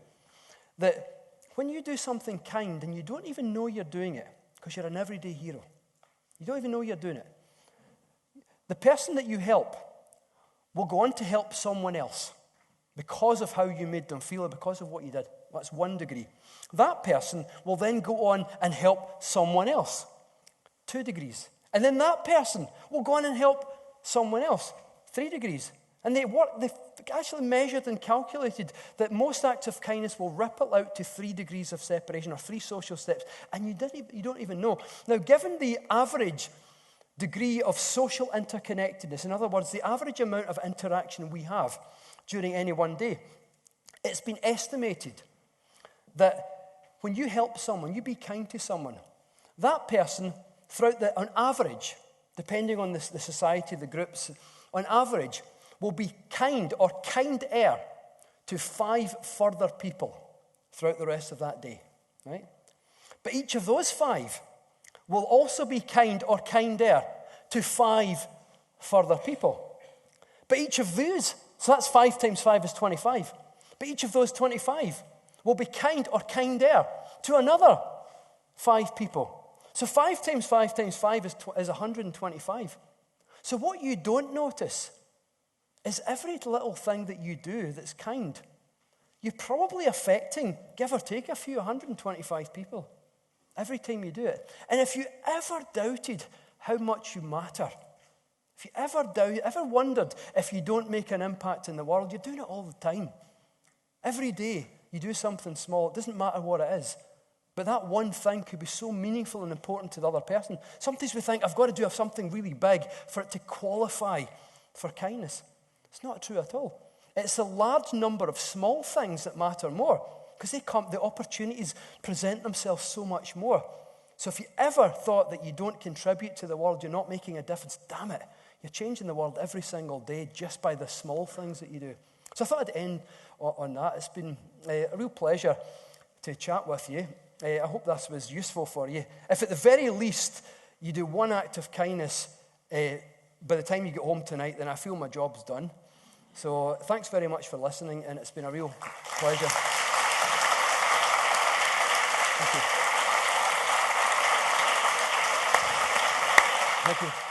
that when you do something kind and you don't even know you're doing it, because you're an everyday hero, you don't even know you're doing it, the person that you help will go on to help someone else because of how you made them feel, or because of what you did. That's 1 degree. That person will then go on and help someone else. 2 degrees. And then that person will go on and help someone else. 3 degrees. And they've actually measured and calculated that most acts of kindness will ripple out to 3 degrees of separation, or 3 social steps, and you don't even know. Now, given the average degree of social interconnectedness, in other words, the average amount of interaction we have during any one day, it's been estimated that when you help someone, you be kind to someone, that person, on average, depending on the society, the groups, on average, will be kind or kinder to 5 further people throughout the rest of that day, right? But each of those 5 will also be kind or kinder to 5 further people. But each of those, so that's 5 times 5 is 25. But each of those 25 will be kind or kinder to another 5 people. So 5 times 5 times 5 is 125. So what you don't notice is every little thing that you do that's kind, you're probably affecting, give or take a few, 125 people every time you do it. And if you ever doubted how much you matter, if you ever wondered if you don't make an impact in the world, you're doing it all the time. Every day you do something small. It doesn't matter what it is. But that one thing could be so meaningful and important to the other person. Sometimes we think, I've got to do something really big for it to qualify for kindness. It's not true at all. It's a large number of small things that matter more, because the opportunities present themselves so much more. So if you ever thought that you don't contribute to the world, you're not making a difference, damn it, you're changing the world every single day just by the small things that you do. So I thought I'd end on that. It's been a real pleasure to chat with you. I hope this was useful for you. If at the very least you do one act of kindness by the time you get home tonight, then I feel my job's done. So thanks very much for listening, and it's been a real pleasure. Thank you. Thank you.